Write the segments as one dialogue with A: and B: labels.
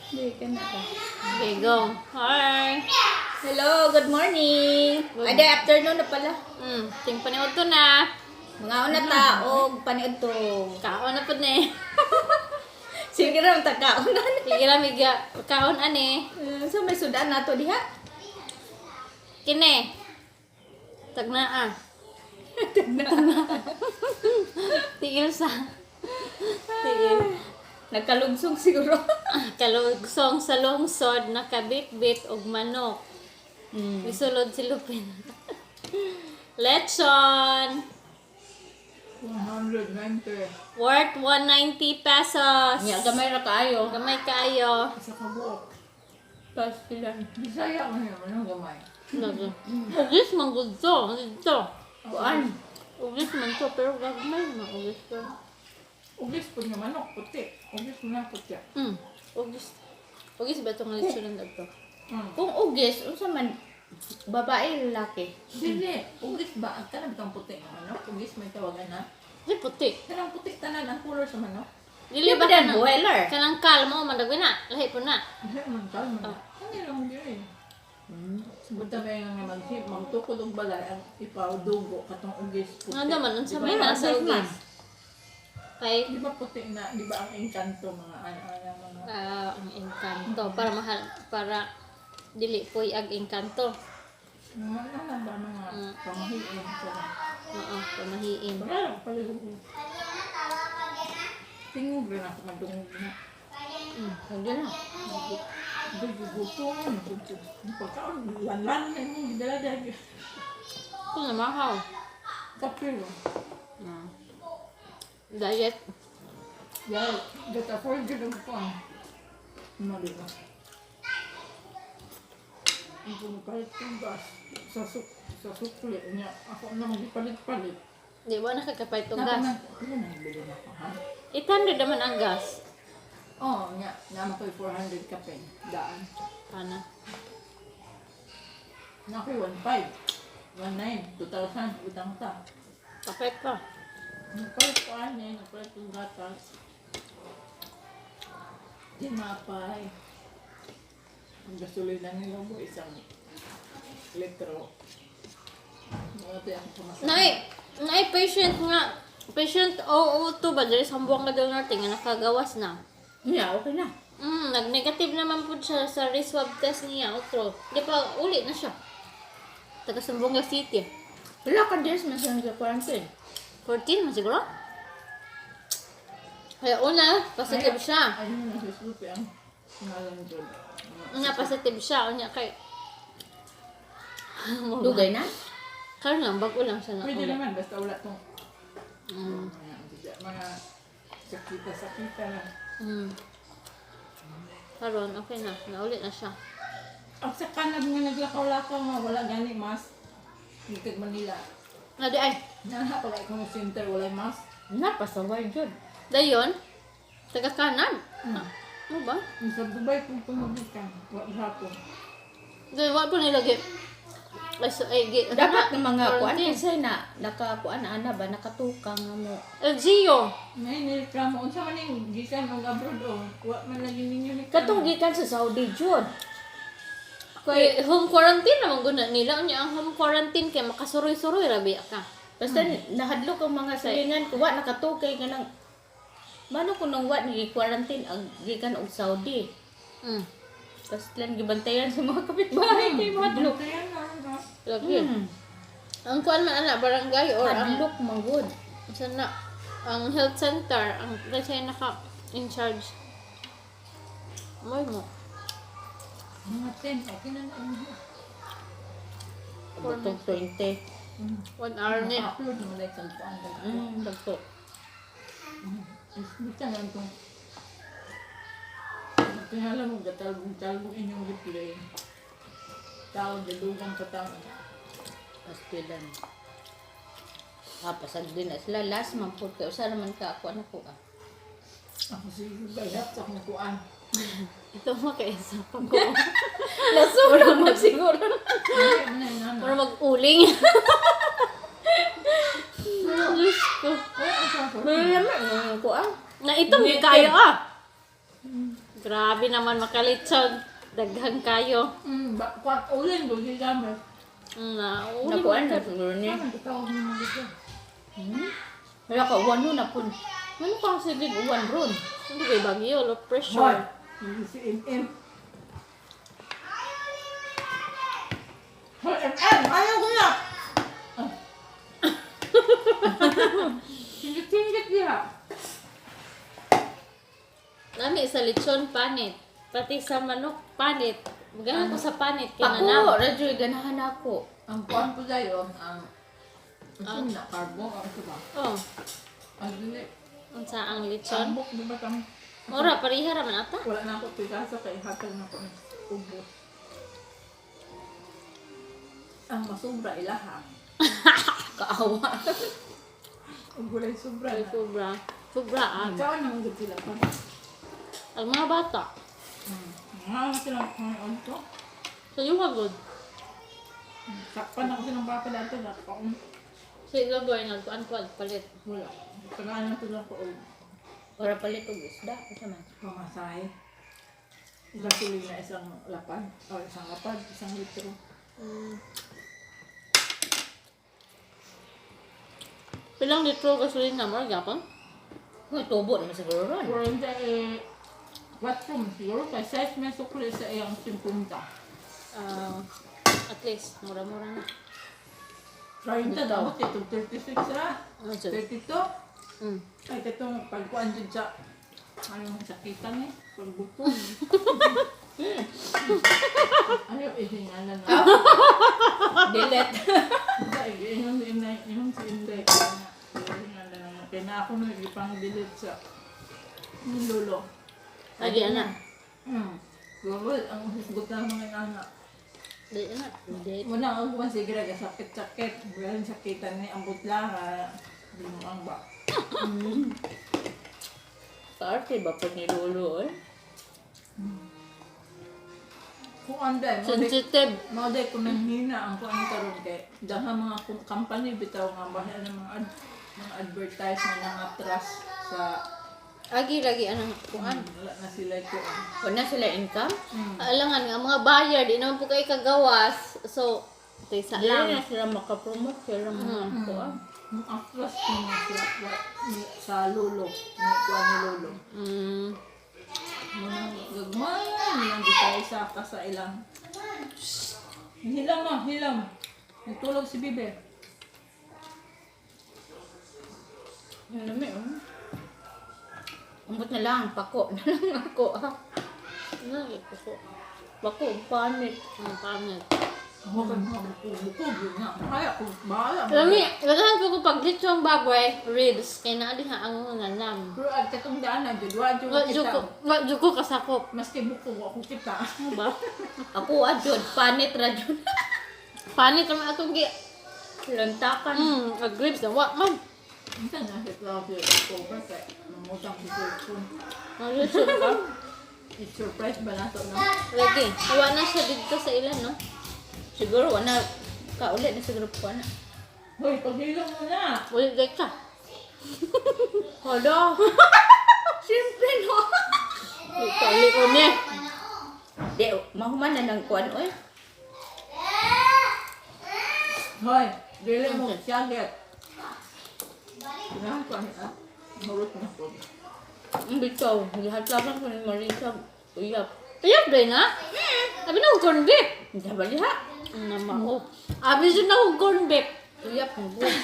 A: Hindi ka na ka.
B: Okay, go. Hi.
A: Hello, good morning.
B: Good.
A: Good afternoon na pala.
B: Ting paniod to na.
A: Mga una taog, paniod to.
B: Kaon na po ni.
A: Sige ram tagkaon na.
B: Sige lang, miga. Kaon ani.
A: So may sudan nato diha.
B: Kine. Tagnaa. Tigil sa. Tigil.
A: Nagkalugsong siguro.
B: Kalugsong sa lungsod, nakabit-bit og manok. Isulod si Lupin. Lechon.
C: 190.
B: Worth 190 pesos.
A: Nya gamay ra kaayo.
B: Gamay kaayo.
C: Sa kabuok.
A: Pas sila.
C: Bisaya mo naman ang gamay.
B: Lagi. Ugis man gud to. Dito.
A: Kuan.
B: Ugis man to, pero gagmay na ugis to.
C: Ugis po nga manok, puti. Ugis mo na puti.
B: Ugis. Ugis ba itong lechon na ito?
A: Kung ugis, unsa man babae lalaki.
C: Hindi. Ugis ba? Ang kanang bitang puti nga manok. Ugis may tawagan na.
B: Di puti.
C: Kanang puti tanan ang color sa manok.
B: Dili
A: Di
B: ba
A: ba dan
B: kanang
A: boiler?
B: kanang kalmo madagwi na. Lahi po na.
C: Hindi man kalma. Ano lang yun eh. Buta ba yung nga magtukod og balay ang ipaw dugo katong ugis puti.
B: Nga naman, unsa may
A: Diba?
B: nasa
A: Ugis man.
B: ugis? Kay
C: Di ba puti na, di ba ang engkanto mga ano mga
B: ang engkanto para mahal para dili poy ag engkanto.
C: mga ano ba mga pamahiin sa
B: Oo, pamahiin.
C: wala pala yung tingog rin ako madungog na.
A: Hindi na.
C: Gugutom, pagkaon, lanlan na yung dala-dala.
B: Ito na mahaw.
C: Kapil.
B: Diet.
C: Dahil, that afford yun ang pang. Mali ba? Ang pumakalit yung gas sa sukli niya. Ako nang palit-palit.
B: Di ba nakakapay itong gas?
C: Ano na nabili na ako, ha?
B: 800 naman ang gas.
C: Oo, nga. Naman ko'y 400 kape. Daan.
B: Pana.
C: Nako'y 1.5. 1.9. 2,000. Utang ta.
B: Kapay pa.
C: Napalit ko ani, napalit yung gatas. Tinapay. Ang gasolina nila mo, 1 litro. Mga tayo ang pumasok.
B: Nay patient nga. Patient O2 ba? Dali sa buwang ka daw natin nga nakagawas na.
A: Nya okay na.
B: Nag-negative naman po siya sa re-swab test niya. Otro. Di pa, ulit na siya. Taga Sambonga City.
A: Wala ka days man sa quarantine.
B: 14 man siguro? Kaya una, positive siya.
C: Ayun na si Slupi ang ngalan dyan.
B: Nga, positive siya. Unya kay...
A: Dugay na.
B: Karoon lang, bago lang siya na
C: Pwede
B: ulit.
C: naman, basta wala tong
B: Mm.
C: mga sakita-sakita lang.
B: Karoon, okay na. Naulit na siya.
C: Ang sa kanab nga naglakaw-lakaw nga, wala gani mas. Likod Manila.
B: Nga di ay.
C: Pag ikong center, wala mas.
A: Napasaway jud.
B: Dayon, taga kanan. Ano ba?
C: Sa Dubai kung pumulikan, wala hapon.
B: Dayon, wala po nilagay.
A: Dapat ng mga kuan
B: quarantine.
A: kasi na nakakuan na ana ba nakatukang nga mo.
B: LGO.
C: May nireklamo, unsa man yung gikan og abroad o, wa man lagi ninyo ni
A: Katong gikan sa Saudi jud.
B: Kay home quarantine naman guna nila. Unya ang home quarantine kay makasuroy-suroy rabi ka.
A: Basta nahadlok ang mga salingan ko wa nakatukay nga nang mano ko nang wa ni quarantine ang gikan og Saudi. Basta lang gibantayan sa mga kapitbahay kay mahadlok.
C: Kaya na.
B: Lagi. Ang kuan man ana barangay or ang
A: Hadlok manggod.
B: sana ang health center ang kasi naka in charge. Moy mo.
C: Mga 10, okay na na.
A: Butong 20.
B: 1 hour ni.
C: Upload mo like sa paan.
A: Dagto.
C: Basta nga itong kaya lang mo, gatalbong inyong replay. Tao, dalugan sa tao.
A: Aspilan. Pasag din na sila. Last man po kayo. Usa naman ka ako. Ano po ah?
C: Ako siguro bayat sa akong kuan.
B: Ito mo kay isa pa ko.
A: Lasuro mo siguro.
B: Para mag-uling. Diyos ko.
A: May naman. Ano ko ah?
B: Na itong kaya ah. Grabe naman makalitsod. Daghang kayo.
C: Kuat uling ko, di gamit.
A: Nakuan na siguro niya.
C: Saan ang katawag mo mga dito?
A: Wala ka, uwan nun na po. Ano kang silig uwan ron?
B: Hindi kayo bagyo, low
C: Hoy!
B: pressure.
C: Hindi si M.M. Hoy, M.M! Ayaw ko na! Singit-singit niya.
B: Lami sa lechon, panit. Pati sa manok, panit. Magalang ko sa panit.
A: Ako,
B: Kinanam.
A: radyo, ganahan ako.
C: Ang kuwan ko sa'yo, ang na carbo, ang ito ba?
B: Oh,
C: Ang dili.
B: unsa ang lechon?
C: Tambok, di ba tam?
B: Ora, pariha raman ata.
C: Wala na ako pigasa kay hatag na ko ng ubo. Ang masubra ilaha.
A: Kaawa.
C: Ang gulay sobra
B: Ay,
C: na.
B: sobra. Sobraan.
C: Saan naman gud sila pa?
B: Ang mga bata.
C: Nga sila ang to.
B: Sa iyo hagod.
C: Sakpan ako silang baka dito na pa.
B: Sa ilo boy, nagkuan-kuan, palit.
C: Wala. Tagaan na ito lang ko.
A: Para palit og isda. Asa man?
C: Pamasahe. Gasolina na isang lapad. O isang lapad, isang litro.
B: Pilang litro gasolina mo, gapon?
A: Kung tubo naman siguro ron.
C: Pero hindi what room siguro kay size may sukli sa iyang 50.
B: At least, mura-mura na.
C: 30 daw, ito 36 ra.
B: Ano siya?
C: 32.
B: Mm.
C: Ay, itong pagkuhan dyan sa anong sakitan eh, pagbuto. Ayaw, isingalan na.
A: Delete.
C: Ay, yun si Inday. Isingalan na. Kaya na ako nung ipang-delete sa lolo.
B: Lagi na.
C: Lolo, ang husgot na mga anak.
B: Di na. Di.
C: Muna ako kung sige raga sakit-sakit. Galing sakitan ni ang butla ha. Binuang ba?
A: Kaarte ba pag nilulo eh?
C: Kung anday,
B: Sensitive.
C: mauday ko nang hina ang kuan karon kay dahang mga company bitaw nga bahay ng mga advertisement ng trust sa
B: Lagi anong kuan.
C: wala na sila ko.
A: Wala sila income?
B: Alangan nga, mga buyer, di naman po kayo kagawas. So, ito isa
A: Hindi
B: lang.
A: na sila makapromote. Sila mga kuan.
C: Ang atlas ko na sila sa lulo, ni kuan ni lulo. Mga gagmay nilang bitay sa sa ilang. Hilam. Nagtulog si Bibe.
A: Yan naman oh. Umbot na lang, pako na lang ako ah.
B: Ano, ito po.
A: Pako, panit.
B: Ang pangit.
C: Ako kan mga bukog yun nga. Kaya kung bahala.
B: Lami, ganahan po ko pag lechong baboy, ribs, kaya naali ha ang mga nam.
C: Pero at katong daanan, judwa kita.
B: Wadyo ko kasakop.
C: Maski bukog ako kita.
B: Ano ba?
A: Ako adjod, panit radyon.
B: Panit naman akong
A: Lantakan.
B: ribs na wa man.
C: Minsan nasa klase October kaya namutang si Kirkun.
B: Nag-lechon ka?
C: I-surprise ba nato na?
B: Lagi. Iwa na siya dito sa ilan, no?
A: Siguro, wala. Kaulit na siguro po na.
C: Hoy, paghilong mo na!
B: Ulit day ka.
A: Hala. Siyempre no.
B: Ulit ko niya.
A: Di, mahuman na ng kuan oy.
C: Hoy, dili mo siyaget. Kailangan ko ah. Marot na po.
A: Ang bitaw, gihatlaban ko ni Marisa. Uyap.
B: Ayap din, ha? Abi na akong corn beef.
A: Hindi ba liha?
B: Namao. Abi siya na akong corn beef.
A: Uyap ng buwan.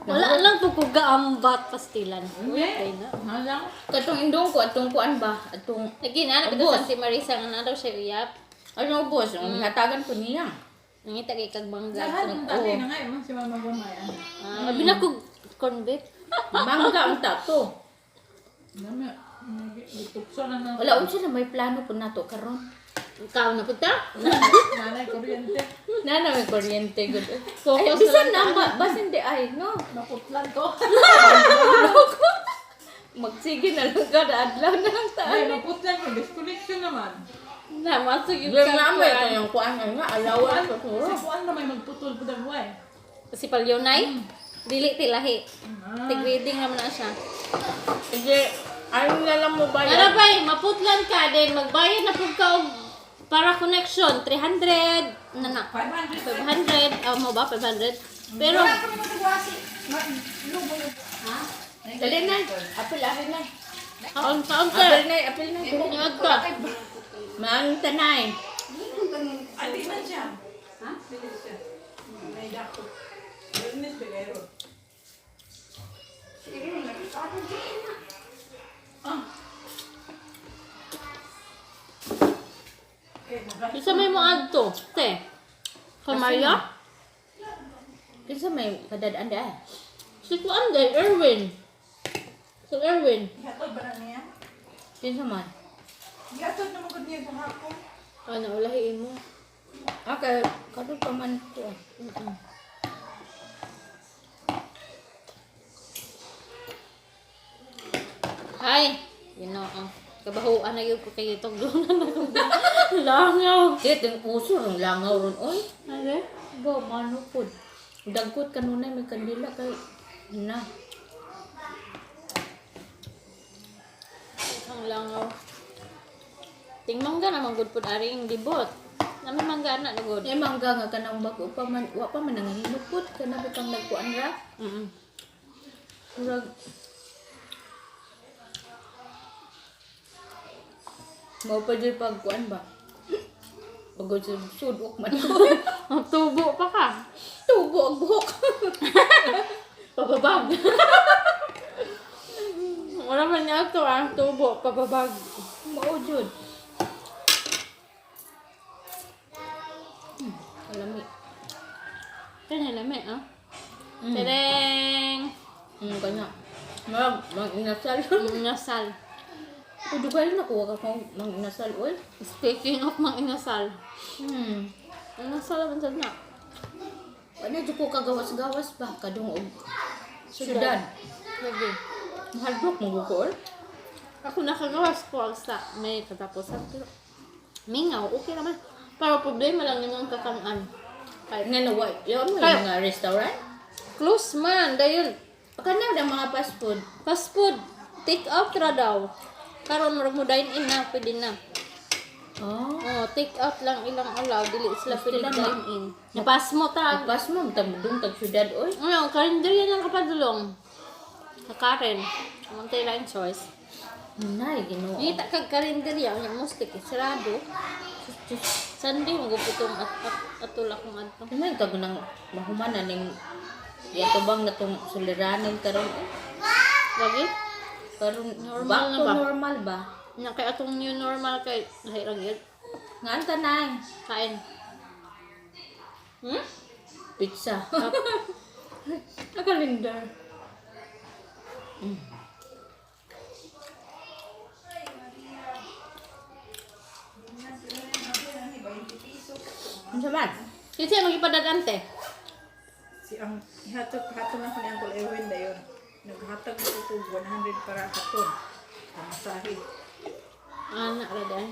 B: Wala lang po ko gaambat pastilan. Uyap din, ha?
C: Halang.
A: Katong indong ko, atong kuan ba? Atong,
B: Lagi na, napita
A: Ubos.
B: sa si Marisa nga na daw siya uyap.
A: ano boss, ang hatagan ko niya.
B: Nangita kay kag bangga.
C: Lahat ng tatay
A: Oo.
C: na nga, si Mama Gumay.
B: Abi na ko corn beef.
A: Mangga ang tato.
C: Dami, itukso na na.
A: Wala unsa na may plano po nato karon.
B: Ikaw na punta?
C: Nanay, kuryente.
A: Na may kuryente gud.
B: Focus
A: Ay, bisan
B: na lang
A: na ba hindi ay no.
C: Naputlan ko.
A: Magsige na lang kada adlaw na lang ta.
C: Ay, naputlan ko. Disconnection naman.
B: Na, masag yung
A: Yung nga may
B: kuan.
A: yung kuan nga alawan ko turo.
C: Si Kuan na may magputol po ng buhay.
B: Si Palyonay? Dili tilahi. Tig-reading naman na siya.
A: Sige, Ayaw na lang mo
B: Ano
A: bayad.
B: ba maputlan ka, then magbayad na po ka og para connection, 300, na
C: 500.
B: 500, mo ba, 500? Pero,
C: Wala kami magagwasi. Lubo. Ha?
A: Dali na. Apil na.
B: kaon ka.
A: Apil na.
B: Inyod ka.
A: Maang tanay.
C: Andi man siya. Ha? Bilis siya. May dako. Bilis bigayro.
B: Isa may mo adto, te. Kay Maria?
A: Kinsa may kadadaan da?
B: Si Kuan day, Erwin. Si Erwin.
C: Gatod ba na niya?
A: Kinsa man?
C: Gatod na magod niya sa hapon.
B: Ano, ulahiin mo.
A: Okay, kadto pa man ko.
B: Hi. Ginoo. Kabahuan na yun ko kayo itong lunan na kong langaw.
A: Kit ang puso ng langaw ron oy.
B: Ano?
A: Go mano pud. Dagkot kanunay may kandila kay na.
B: Ang langaw. Tingmangga naman good pud ari ang libot. Nami mangga na good.
A: Ay mangga nga kanang bago pa man wa pa man nanginupot kana butang nagkuan ra. Murag Mau pa dyan pagkuan ba? Pagod sa sudok man.
B: Ang tubo pa ka.
A: Tubo ang buhok.
B: Pababag. Wala man niya ito tubo, pababag.
A: Mao jud. Alami.
B: Kanya lami, ah. Tereng.
A: Kanya. Mang inasal.
B: Inasal.
A: Kudu kayo nakuha ka pang mang inasal oy.
B: Speaking of mga inasal.
A: Hmm.
B: Inasal naman sa na.
A: Ano jud ko kagawas-gawas ba kadung og syudad.
B: Lagi.
A: Mahaldok mo ko.
B: Ako nakagawas ko ang sa may katapusan. Pero mingaw, okay naman. Pero problema lang yung kakanaan. Kaya,
A: Nga naway. Yaw mo
B: Kaya-
A: yung mga restaurant.
B: close man, dahil
A: Kana na mga fast food.
B: fast food, take out ra daw. Karon murag mo dine in na, pwede na.
A: Oh.
B: Oh, take out lang ilang alaw, dili sila pwede
A: Sila
B: dine in. Napas mo ta.
A: Pas mo tamdong tag syudad oy.
B: Ano, karinderya ng kapadulong. Sa Karen. Amang tayo lang choice.
A: Nay Ginoo.
B: Kita kag karinderya, ang mustik, sarado. Sunday, maguputong atulak ng adto.
A: May tag nang mahumanan ning yato bang natong suliranin karon eh.
B: Lagi?
A: Karon
B: Normal
A: back
B: na
A: to
B: ba?
A: normal ba?
B: Na kay atong new normal kay lahirang yun.
A: Nga anta nay.
B: Kain.
A: Pizza. Nakalindar. Ano saman?
B: Kasi magipadagante.
C: Si ang hatag na ko ni Uncle Erwin dayon. Naghatag ko ko 100 para katon. Ang masahe.
B: Anak ra dahil.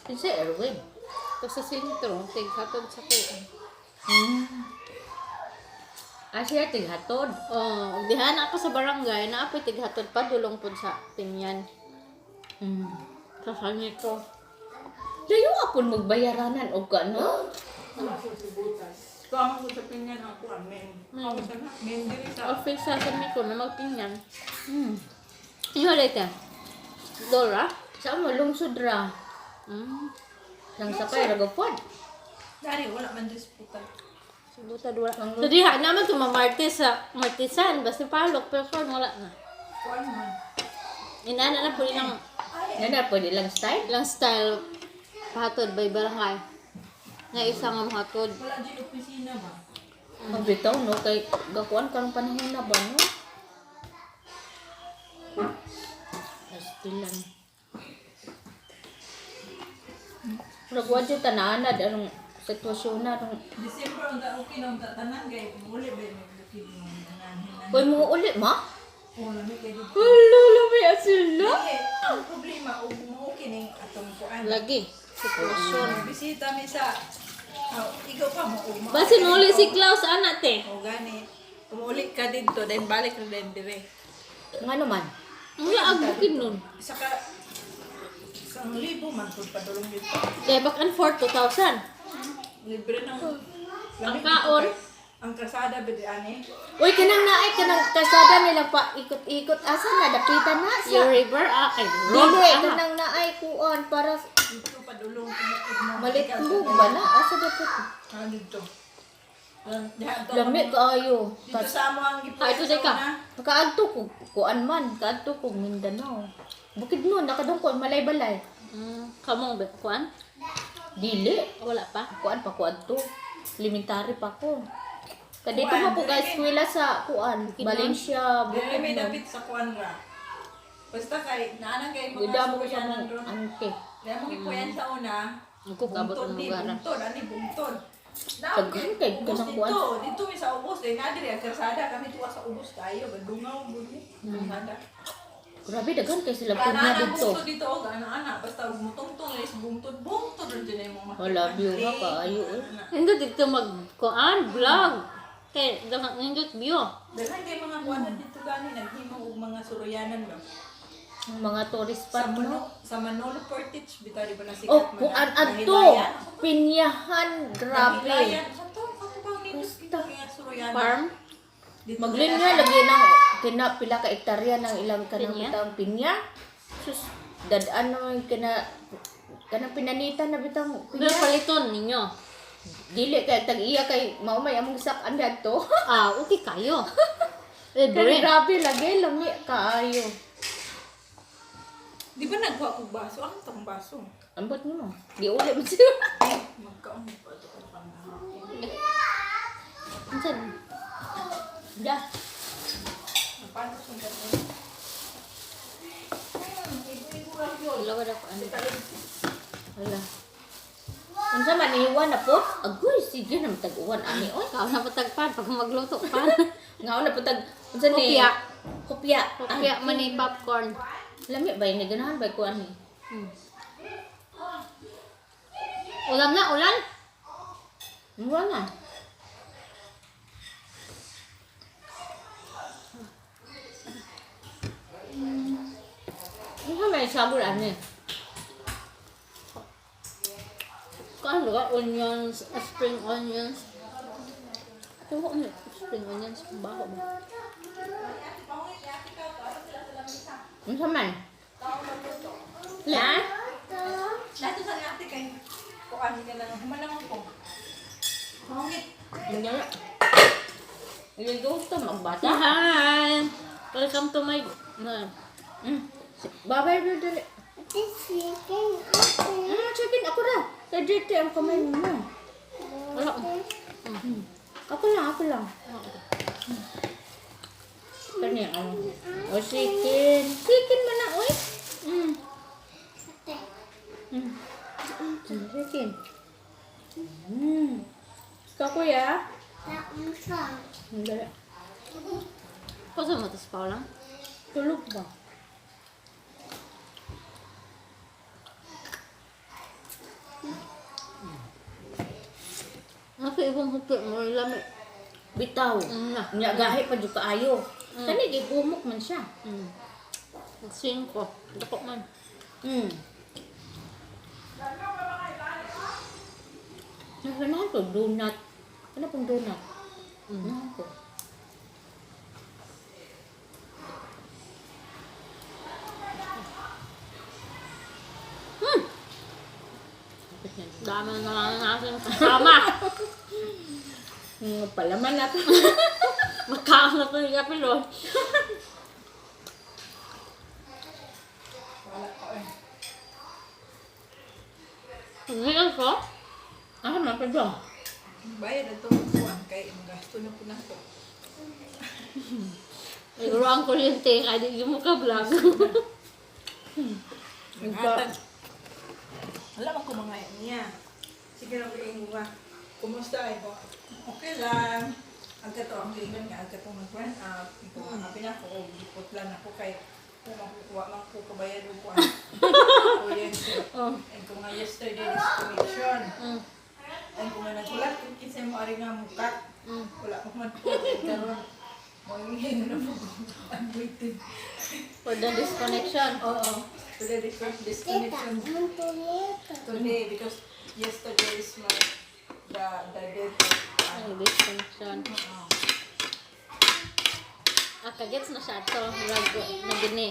A: Kasi Erwin.
B: Tapos sa sentro, tighatod sa kuan.
A: Siya tighatod.
B: Oh, diha na ako sa barangay, na apoy tighatod pa dulong pud sa Pinyan. Sa Sanito.
A: Dayo apon magbayaranan o ka no?
C: Kamo ko sa pinyan ako amen. Ako sa na. Men diri sa
B: Office sa Sanito na magpinyan. Iyo dito. Dora?
A: Sa mo lungsod ra. Nang sapay ra gopod.
C: dari wala man disputa.
B: Subuta dua. So diha naman tumamartes sa Martisan, basta palok pero kon wala na.
C: Kuan man.
B: Inana na po ilang
A: Nana pwede lang style.
B: ilang style pahatod by barangay. Nga isa nga mahatod.
C: Wala di opisina ba?
A: Magbitaw no kay gakuan karong panahon na ba no? Still lang. Ragwa jud tanana darong sitwasyon na rong.
C: December ang okay na ang tanan kay muli ba yung lukid mo nanahin.
A: Koy mo ulit ma?
C: Oh, lami kay dito.
A: Hello, may asila.
C: Ang problema ug mo okay ning atong kuan.
B: Lagi. Sitwasyon.
C: Bisita mi sa ikaw pa mo ug
B: Basin mo ulit si Klaus anak te.
C: o gani. Umulit ka dito then balik na din dire.
A: Nga naman.
B: Wala ang bukid nun.
C: Saka, 1,000 man po padulong dito.
B: Kaya bakan for 2,000.
C: Libre ng...
B: Ang kaon.
C: Ang kasada, bidi ani.
A: Uy, kanang naay, kanang kasada nila pa ikot-ikot. Asa na, dapitan na siya.
B: Yung river, ay, road.
A: Dili,
B: Aha.
A: kanang naay kuan para
C: Dito padulong kumukid mo.
A: malitlog ba na? Asa dapat?
C: Dito. Diyan to.
A: Lami kaayo.
C: Dito sa amo ang gipuan.
B: Ah, ito di ka.
A: Kaadto ko, kuan man, kaadto ko Mindanao. Bukid mo, nakadungkon, malay-balay.
B: Kamong, kuan?
A: Dili,
B: Wala pa.
A: kuan pa kuadto. Elementary pa ko. Kadito
C: Kuan,
A: mo po guys, eskwela sa kuan, Valencia,
C: Dili may
A: Bukidnon.
C: dapit sa kuan ra. Basta kay naanang kay mga
A: Gida mo ko sa
C: suyanan
A: mga
C: ron.
A: ante.
C: Kaya mo gipuyan sa una.
B: Ako kabot ang lugar.
C: Bungtod, ani bungtod.
A: Daghan kay
C: ubos
A: kanang kuan.
C: dito mi sa ubos dai na diri ang karsada kami tuwa sa ubos kayo gadungaw budi. Karsada.
A: Grabe, daghan kay sila
C: Kana
A: punya
C: na
A: dito.
C: bungtod dito og ana basta mutungtong is bungtod rin din ay mga.
A: Wala, view nga kaayo eh.
B: Hindi dito mag-kuan, vlog. Kaya, hindi view.
C: Daghan kay mga kuan dito gani naghimo og mga suroyanan ba.
A: Mga tourist
C: Sa
A: spot no.
C: Sa Manolo Portage bitaw di ba na sikat
A: Oh, kung an-anto. Pinyahan, grabe.
C: Sa to, katubang nito kaya suroyanan.
B: Farm.
C: Dito
A: Maglinya
C: kaya sa-
A: lagi ng kina pila ka ektarya ng ilang kanang
B: Pinya?
A: bitang pinya. Sus, dadaan naman kanang pinanitan na bitang
B: Pero
A: pinya.
B: paliton ninyo.
A: Dili kay tag-iya kay maumay among sak to.
B: Ah, okay kayo. Eh,
A: Kaya
B: bre.
A: grabe lagi lami kaayo.
C: Di ba nagkuha ko baso? Ano itong baso?
A: Ambot mo. Di uli mo siya.
C: Magkaon pa ito ang panahon.
B: Ansan?
A: Da.
C: Paano sundan mo?
B: Wala ko na ko ano.
A: Wala. Unsa man iwan na po? Agoy, sige na matag-uwan ani oy.
B: Kao na patagpan pag magluto pa.
A: Ngaw na putag unsa ni?
B: Kopya.
A: Kopya.
B: Kaya man ni popcorn.
A: Lami ba ni ganahan ba ko ani?
B: Ulam na, ulan.
A: Wala. Ano may sabor ani?
B: Kano ka? Onions, spring onions. Kung ano, spring onions, baho ba?
A: Unsa man? La?
C: Lahat sa ate kay kuan ka lang. Humanang ko. Pangit.
A: Hindi. Yung gusto magbata.
B: Hi! Welcome to my...
A: Babay mo dali. Chicken ako na. Kaya dito ang kamay mo.
B: Wala.
A: Ako lang. Kanya ang... O chicken. Chicken man na, oy. Chicken. Ikaw kuya? Hindi.
B: Pasa mo ito sa paulang?
A: Tulog ba?
B: Nasa ibang hupit mo, lamig.
A: Bitaw.
B: Na.
A: Nya gahi pa jud kaayo. Kani gigumok man siya.
B: Nagsin ko. Dako man.
A: Naganahan ko donut. Ano pong donut? Ano ko?
B: Dami na lang natin kasama.
A: Palaman na to.
B: Makaon na ito yung kapilon. Ngayon ko?
A: Ano man pa dong?
C: Bayad na itong kuan kay gasto na po na ito.
B: Siguro ang kuryente, kaya di mo ka vlog.
C: Ingatan. Alam ako mga niya. Sige lang kayo nga. Kumusta ay po? Okay lang. Ang kato ang kailan nga. Ang kato mag-run up. Ito ang pinako. Ipot lang ako kay kung makukuha man ko kabayan mo po. Kuryente. And kung nga yesterday is commission. And kung nga nagulat, kung kinsa mo ari nga mukat. Wala ko man po. Karoon. Mangingi na po. I'm waiting.
B: For the disconnection.
C: Oo. For the disconnection today because yesterday is my the dead.
B: Ay, disconnection. Kagets na siya ito. Na gini.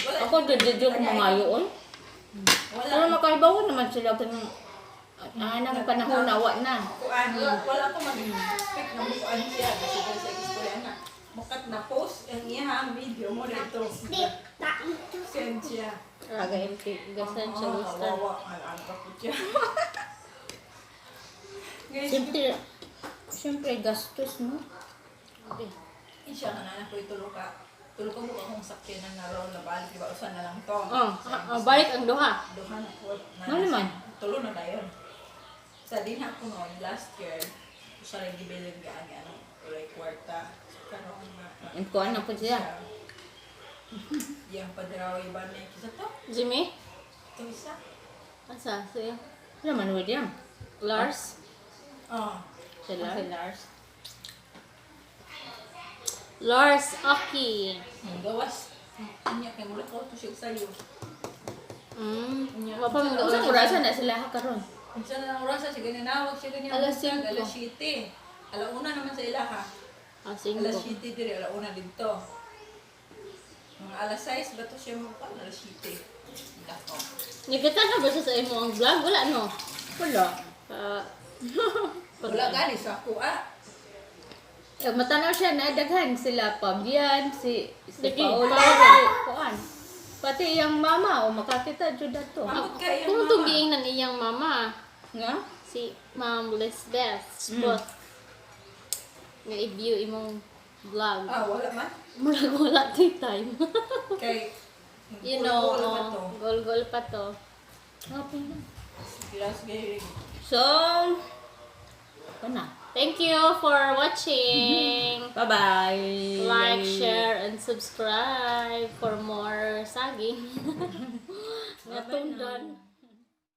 C: Wala.
A: Ako dididyo ko mga yun.
C: Wala.
A: Pero makaibawan naman sila kung nang panahon na wa na.
C: Wala ko mag-speak ng kuan siya kasi dahil sa istorya na. Makat na post ang iyang video mo dito. Send siya.
B: Raga MP. Gasan siya gusto.
C: Wawa. Ang ko siya. Guys,
A: Siyempre gastos mo.
B: Okay.
C: siya nga na ko itulog ka. Tulog ko mo akong sakyanan na raw na balik. Diba usan na lang to.
B: Balik ang duha.
C: Duha na po.
A: Ano naman?
C: Tulo na tayo. Sa din ako noon, last year, sa rin gibilin ka ang ano, like kwarta. Karoon na.
A: Ang kuha na po siya.
C: Yang padrawi ba na kisa to?
B: Jimmy?
C: Ito isa?
B: Asa? Siya?
A: Ano man, William?
B: Lars?
C: Oo.
A: Sila?
B: Si Lars. Lars Aki.
C: Ang gawas. Inya kay mula ko to siya sa'yo.
B: Wapa mong
A: Unsa
B: gawa
A: kurasa na sila karon?
C: Kung saan na orasa siya ganyan nawag siya ganyan.
B: Alas 5.
C: Alas 7. Alauna naman sa ilaha. Alas 7 diri, alauna dito. Mga alas 6 ba to siya mo pa? Alas 7. Dako.
B: Nagkita na ba siya sa imo ang vlog? Wala, no?
A: Wala.
C: Wala gani sa ako
A: Matanaw siya na daghan sila Fabian, si
B: Sige,
A: Paolo,
B: Paolo.
A: si Kuan. Pati iyang mama o makakita jud dato.
C: Amot kayo
B: Kung
C: mama.
B: tugiing na niyang mama,
A: Nga?
B: si Ma'am Lisbeth Spot. Nga i-view imong vlog.
C: Wala man.
B: Murag wala tay time.
C: Kay
B: You know,
C: wala ba to?
B: gol-gol pa to.
A: Okay na.
C: Glass gay.
A: So, na.
B: Thank you for watching.
A: Bye-bye.
B: Like, share, and subscribe for more saging. Nga
A: Bye-bye
B: tundan.
A: now.